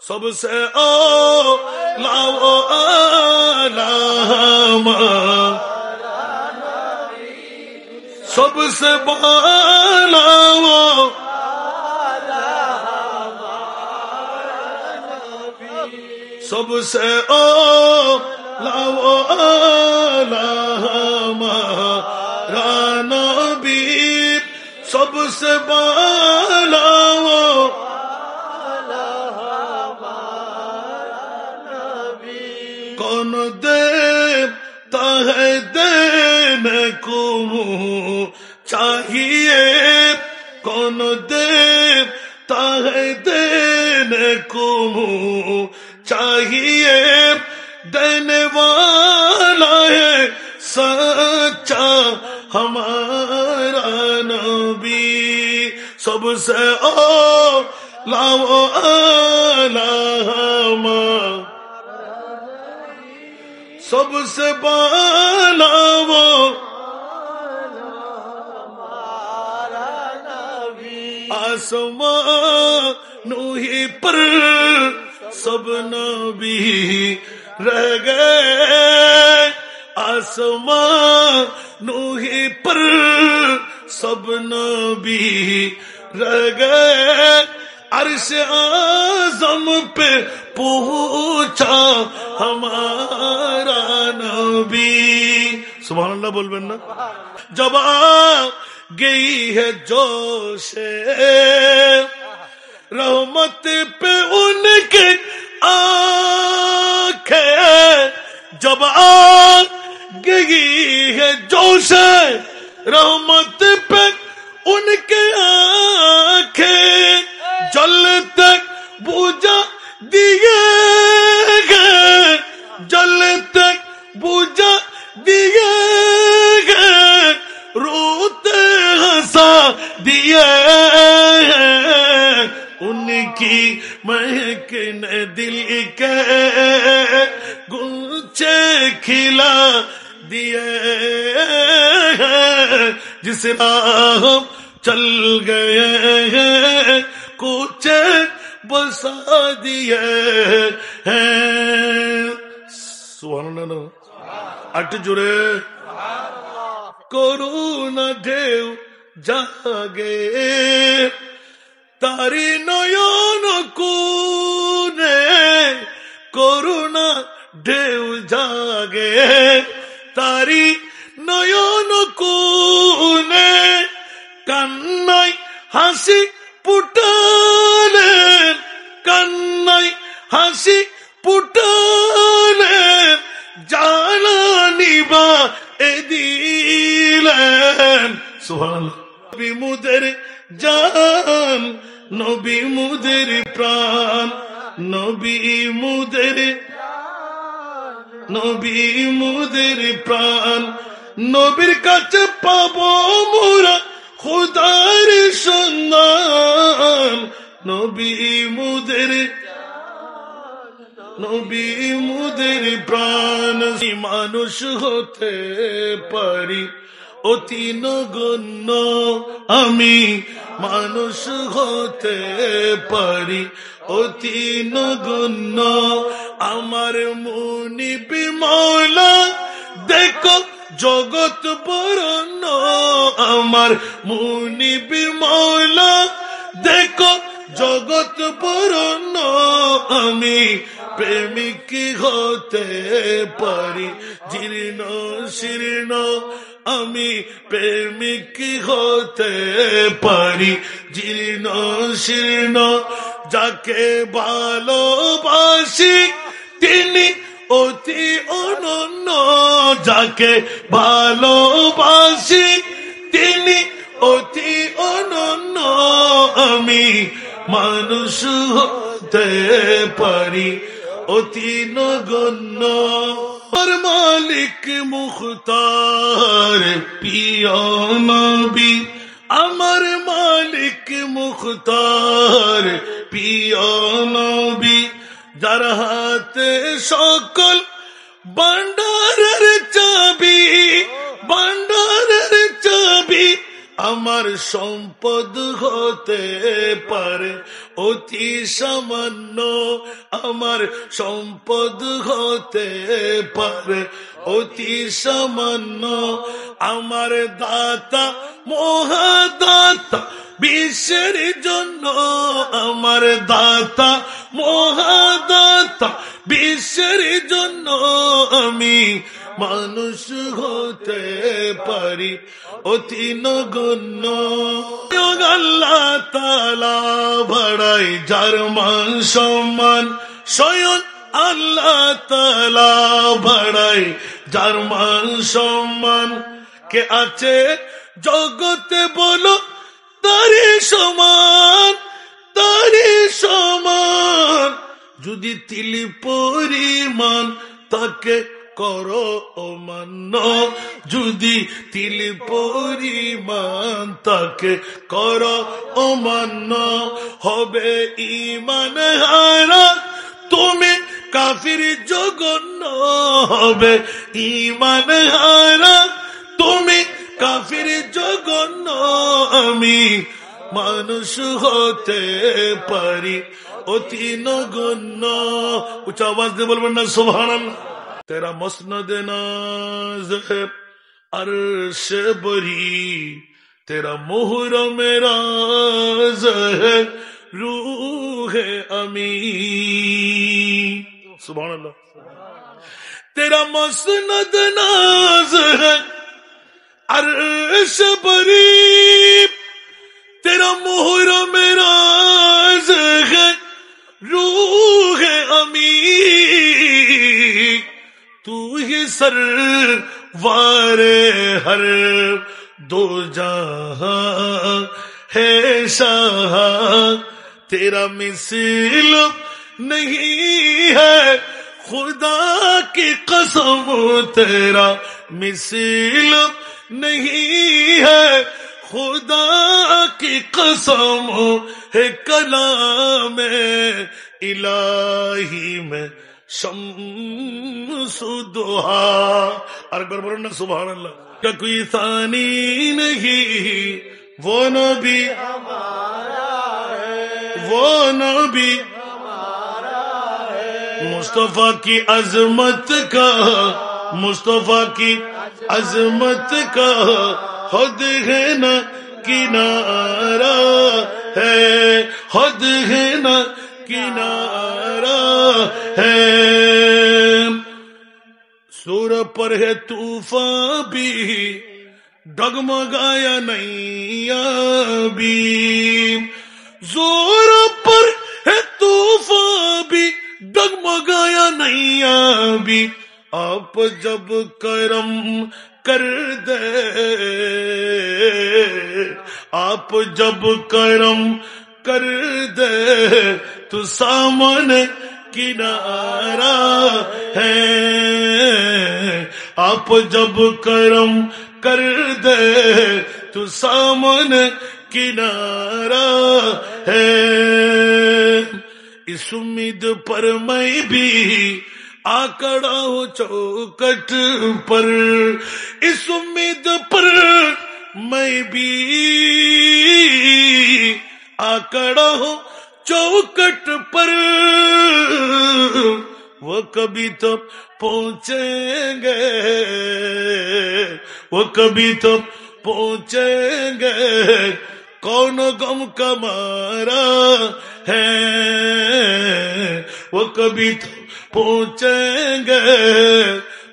सबसे आला वो आला सबसे बाला वो सबसे आला वो आला हमारा नबी सबसे बाला वो कौन देता है देने को चाहिए कौन देता है देने को चाहिए देने वाला है सच्चा हमारा नबी सबसे आला वो आला सबसे बाला वो आसमां ही पर सब नबी रह गए आसमां ही पर सब नबी रह गए अर्श आज़म पे पहुंचा हमारा नबी सुभान अल्लाह बोलबेन ना जब आ गई है जोश रहमत पे उनके आंखें जब आ गई है जोश रहमत पे उनके आंखें जल तक बुझा दिए गए जल तक बुझा दिए गए रोते हंसा दिए उनकी महक ने दिल के गुंचे खिला दिए जिस राह चल गए हैं कुछ बसा दिए हैं सुभान अल्लाह अट जुरे करुणा ढेउ जागे तारी नयन कुने करुणा ढेउ जागे तारी नयन कुने কান্নাই হাসি ফুটালেন কান্নাই হাসি ফুটালেন জ্বালানি বা দিলেন সুবহানাল্লাহ নবী মুদের জান নবী মুদের প্রাণ নবী মুদের প্রাণ নবীর কাছে পাবো মোরা খুদার সন্ধান নবী মুদের প্রাণ মানুষ হতে পারি অতি নগণ্য আমি মানুষ হতে পারি অতি নগণ্য আমার মুনিব মওলা দেখো জগৎ বরণ্য আমার মুনিব মওলা দেখো জগৎ বরণ্য আমি প্রেমিক হতে পারি জীর্ণ শীর্ণ আমি প্রেমিক হতে পারি জীর্ণ শীর্ণ যাকে ভালোবাসি তিনি অতি অনন্য যাকে ভালোবাসি তিনি অতি অনন্য আমি মানুষ হতে পারি অতি নগণ্য আমার মালিক মুখতার প্রিয় নবী আমার মালিক মুখতার প্রিয় নবী যার হাতে সকল ভান্ডারের চাবি আমার আমার সম্পদ হতে পারে অতি সামান্য, আমার সম্পদ হতে পারে অতি সামান্য, আমার দাতা মহাদাতা বিশ্বের জন্য, আমার দাতা মহাদাতা বিশ্বের জন্য আমি মানুষ হতে পারি অতি নগণ্য। আল্লাহ তাআলা বাড়াই যার মান সম্মান, স্বয়ং আল্লাহ তাআলা বাড়াই যার মান সম্মান। কে আছে জগতে বলো তারি সমান, তারি সমান, যদি তিলি পরিমাণ তাকে করো অমান্য, যদি তিলি পরিমাণ তাকে করো অমান্য, হবে ঈমান হারা তুমি কাফির জঘন্য, হবে ঈমান হারা তুমি কাফির জঘন্য, আমি মানুষ হতে পারি অতি নগণ্য। উচ্চ আওয়াজ দিয়ে বলবেন না সুবহানাল্লাহ। তেরা মসনদ নাজ है अर्श बरी, तेरा मुहर्रम राज है रूह अमी। सुभान अल्लाह। तेरा मसनद नाज है अर्श बरी, तेरा मुहर्रम राज है रूह अमी। तू ही सरवारे हर दो जहां है शाह, तेरा मिसल नहीं है खुदा की कसम, तेरा मिसल नहीं है खुदा की कसम, है कलाम इलाही में शम्सुद्दुहा। और एक बार बोलो ना सुभान अल्लाह। का कोई सानी नहीं वो नबी हमारा है, वो नबी हमारा है। मुस्तफा की अजमत का, मुस्तफा की अजमत का हद है न किनारा है, हद है न किनारा है। सूर पर है तूफान भी डगमगाया नैया भी, जोर पर है तूफान भी डगमगाया नैया भी। आप जब करम कर दे, आप जब करम कर दे तो सामने किनारा है, आप जब करम कर दे तो सामने किनारा है। इस उम्मीद पर मैं भी आकड़ा हूँ चौकट पर, इस उम्मीद पर मैं भी आकड़ा हूँ चौकट पर। वो कभी तो पहुंचेंगे, वो कभी तो पहुंचेंगे, कौन गम का मारा है, वो कभी तो पहुंचेंगे,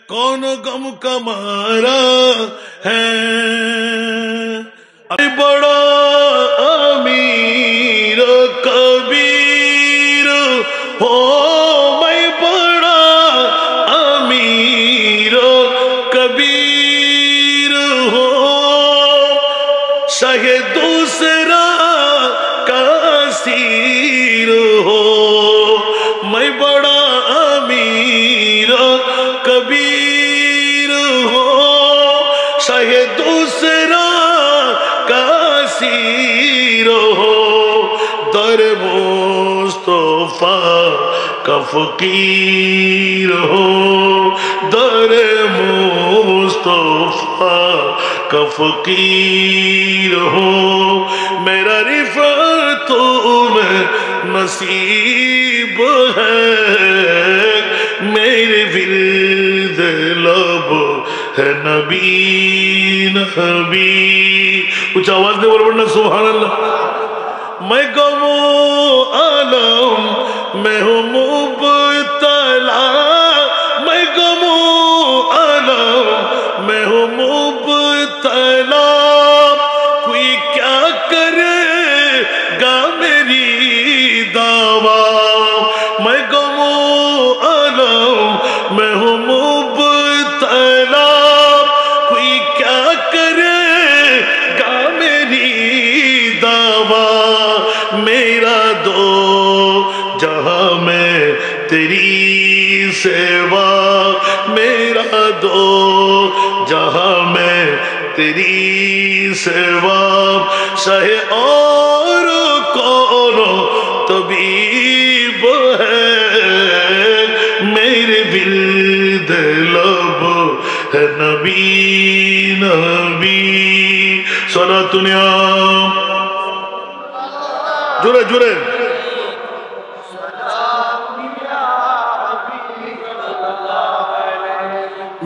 कौन गम का मारा है। बड़ा अमीर कबीर हो, मैं बड़ा अमीर कबीर हो, शाहे दूसरा कासीर हो। मैं बड़ा अमीर कबीर हो, शाहे दूसरा कासीर हो। दर मुस्तफा کا فقیر ہو، در مصطفیٰ کا فقیر ہو، میرا رفعتوں میں نصیب ہے، میرے ورد لب ہے نبی نبی. کچھ آواز دے بولو ورنہ سبحان اللہ. میں غم و عالم میں ہوں مبتلا، میں غم و عالم میں ہوں مبتلا، کوئی کیا کرے گا میری دعوا. میں غم و عالم میں ہوں مبتلا، کوئی کیا کرے گا میری دعوا. میرا دو جہاں میں تیری سیوا، میرا دو جہاں میں تیری سیوا، شاہ اور کون طبیب ہے، میرے ورد لب ہے نبی نبی. صلاۃ النعم جرے جرے.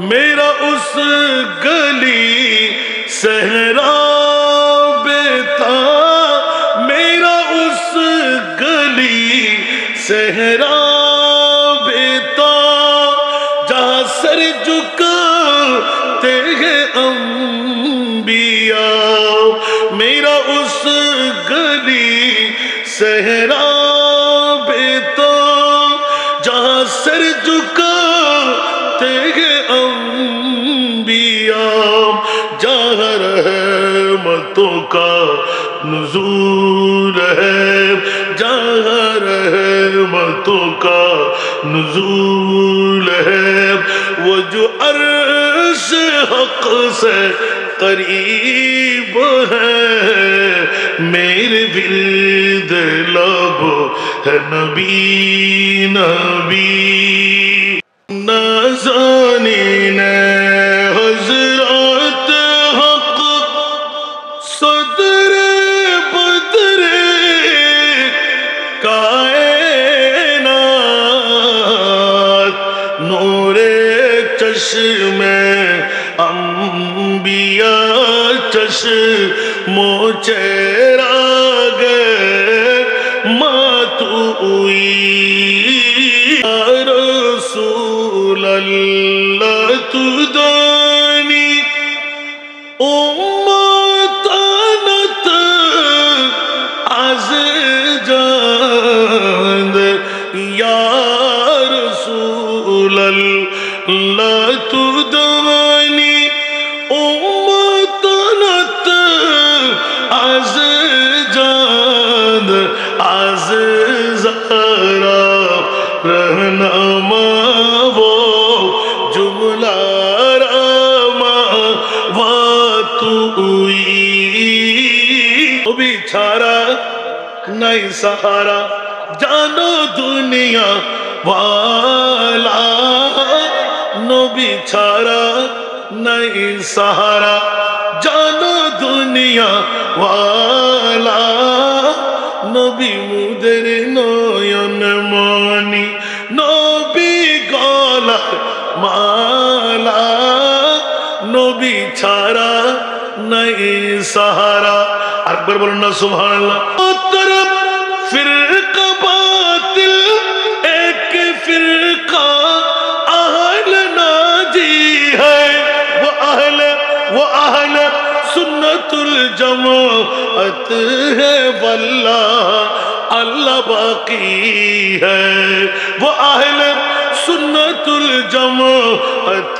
میرا اس گلی صحرا بیتا، میرا اس گلی صحرا بیتا، جہاں سر جھکاتے ہیں انبیاء. میرا اس گلی صحرا بیتا، جہاں سر جھکاتے ہیں انبیاء، جہاں رحمتوں کا نزول ہے، جہاں رحمتوں کا نزول ہے، وہ جو عرش حق سے قریب ہے، میرے ورد لب ہے نبی نبی. نازنین حضرت حق صدر بدر کائنات، نور چشم انبیاء، چشم و چراغ ماتوئی. رسول اللہ تدانی امتانت از جاند، یا رسول اللہ تدانی امتانت از جاند، از زہرا رہنما وہ جملہ راما واتوئی. وہ بیچارہ نہیں سہارا جانو دنیا والا، نو بیچارہ نہیں سہارا جانو دنیا والا، نبی مدر نوین مانی، نبی گالا مالا، نبی چھارا نہیں سہارا. اکبر بولنا سبحان اللہ. طرف فرقہ باطل، ایک فرقہ اہل ناجی ہے، وہ اہل سنت الجماعت ہے، واللہ اللہ باقی ہے. وہ اہل سنت الجماعت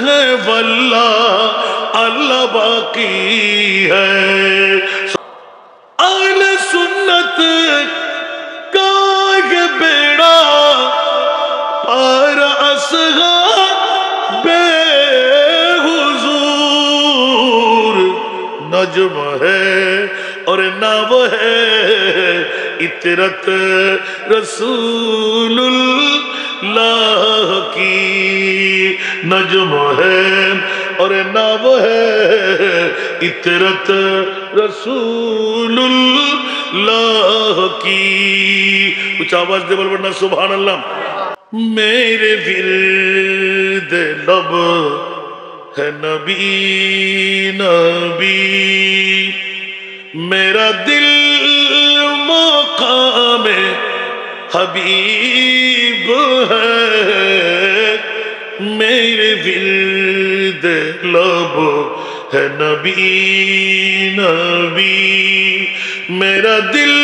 ہے، واللہ اللہ باقی ہے. اہل سنت کا یہ بیڑا پار اصحاب حضور نجم ہے، اور نہ وہ ہے اطرت رسول اللہ. नज्म है और नाव है इतरत रसूलुल्लाह की। कुछ आवाज दे बोल वरना सुभान अल्लाह। मेरे विर्द लब है नबी नबी, मेरा दिल मकाम हबीब है। मेरे विर्द लब है नबी नबी, मेरा दिल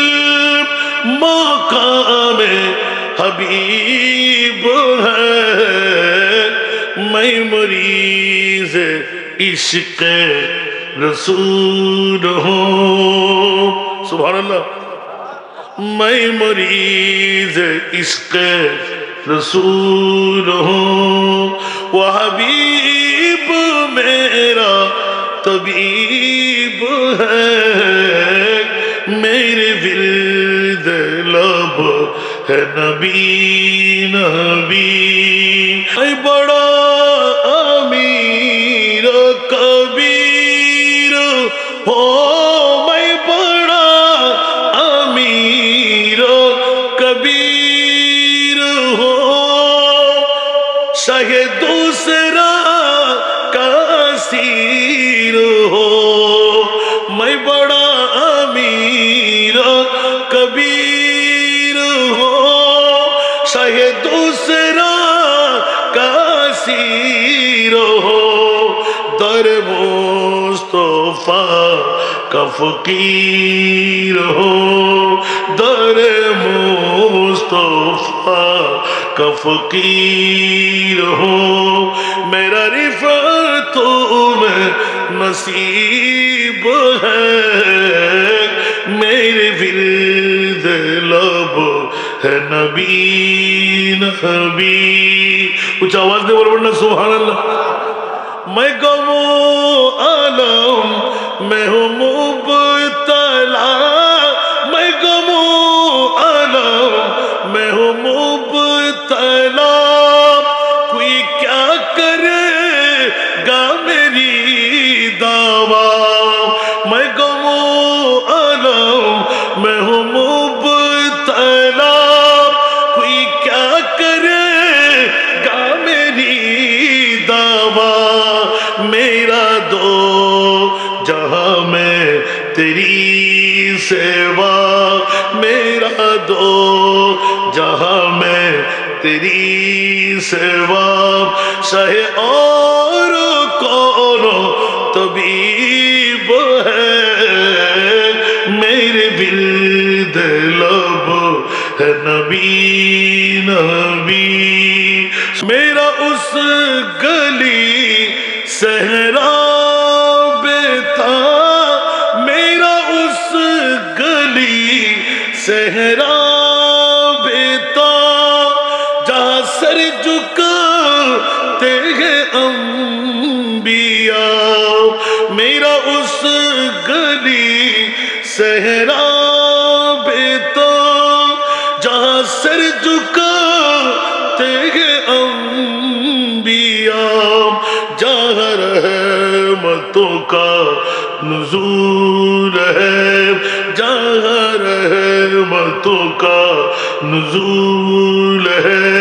मकाम हबीब है। मैं मरीज़ इश्क़ रसूल हूँ, सुभान अल्लाह। मैं मरीज़ इश्क़ रसूल हूँ, वो हबीब मेरा तबीब है। मेरे विर्द लब है नबी नबी, मैं बड़ा अमीर कबीर हो, मैं बड़ा अमीर कबीर हो। शाहे दूसरा का सीर हो, मैं बड़ा अमीर कबीर हो। शाहे दूसरा का सीर हो, दर मुस्तफा का फकीर हो। दर मुस्तफा का फकीर हो, मेरा रिफ़त में नसीब है। मेरे विर्द लब है नबी नबी। कुछ आवाज दे बोलो वरना सुभान अल्लाह। मैं गमो आलम मैं हूँ मुब्तला, मैं गमो आलम मैं हूँ मुब्तला। कोई क्या करेगा मेरी दावा, मैं गमो आलम मैं हूँ मुब्तला। कोई क्या करेगा मेरी दावा, मेरा दो जहां में तेरी सेवा। मेरा दो जहां में तेरी सेवा, चाहे और कौन तबीब है। मेरे विर्द लब है नबी नबी, मेरा उस गली सहरा बेता, मेरा उस गली सहरा बेता, जहाँ सर झुकाते हैं अंबिया। मेरा उस गली सहरा बेता, जहाँ सर झुकाते हैं अंबिया। जहाँ रहमतों का नुज़ूल है, जहाँ रहमतों का नुज़ूल है।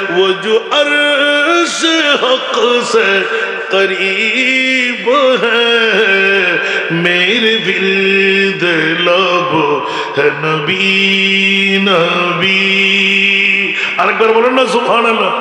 वो जो अर्श हक़ से करीब है। मेरे विर्द लब है नबी नबी। अरेक बार बोलो ना सुभान अल्लाह।